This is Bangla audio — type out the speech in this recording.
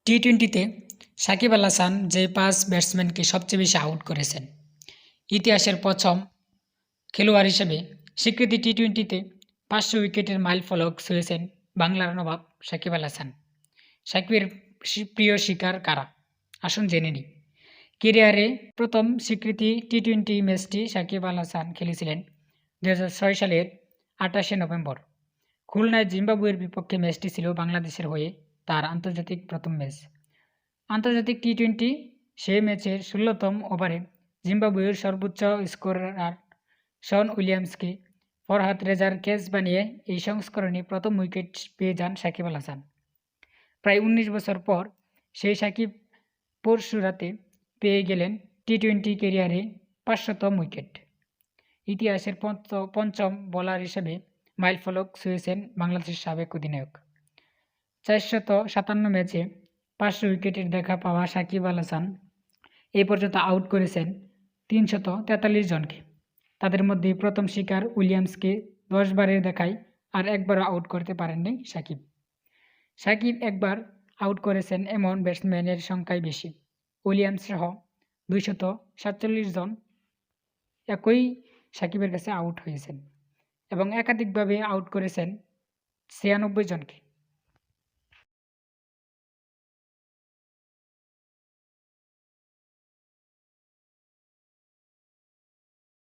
টি-টোয়েন্টিতে সাকিব আল হাসান যে ৫ ব্যাটসম্যানকে সবচেয়ে বেশি আউট করেছেন। ইতিহাসের প্রথম খেলোয়াড় হিসেবে স্বীকৃতি টি-টোয়েন্টিতে ৫০০ উইকেটের মাইলফলক ছুঁয়েছেন বাংলার নবাব সাকিব আল হাসান। সাকিবের প্রিয় শিকার কারা? আসুন জেনে নিই। ক্যারিয়ারে প্রথম স্বীকৃতি টি-টোয়েন্টি ম্যাচটি সাকিব আল হাসান খেলেছিলেন ২০০৬ সালের ২৮শে নভেম্বর। খুলনায় জিম্বাবুয়ের বিপক্ষে ম্যাচটি ছিল বাংলাদেশের হয়ে তার আন্তর্জাতিক প্রথম ম্যাচ। আন্তর্জাতিক টি-টোয়েন্টি সেই ম্যাচের ১৬তম ওভারে জিম্বাবুয়ের সর্বোচ্চ স্কোরার শন উইলিয়ামসকে ফরহাদ রেজার ক্যাচ বানিয়ে এই সংস্করণে প্রথম উইকেট পেয়ে যান সাকিব আল হাসান। প্রায় ১৯ বছর পর সেই সাকিব পরশু রাতে পেয়ে গেলেন টি-টোয়েন্টি ক্যারিয়ারে ৫০০তম উইকেট। ইতিহাসের পঞ্চম বোলার হিসেবে মাইলফলক ছুঁয়েছেন বাংলাদেশের সাবেক অধিনায়ক। ৪৫৭ ম্যাচে ৫০০ উইকেটের দেখা পাওয়া সাকিব আল হাসান এ পর্যন্ত আউট করেছেন ৩৪৩ জনকে। তাদের মধ্যে প্রথম শিকার উইলিয়ামসকে ১০ বারের দেখায় আর একবারও আউট করতে পারেননি সাকিব। সাকিব একবার আউট করেছেন এমন ব্যাটসম্যানের সংখ্যাই বেশি। উইলিয়ামস সহ ২৪৭ জন একই সাকিবের কাছে আউট হয়েছেন এবং একাধিকভাবে আউট করেছেন ৯৬ জনকে।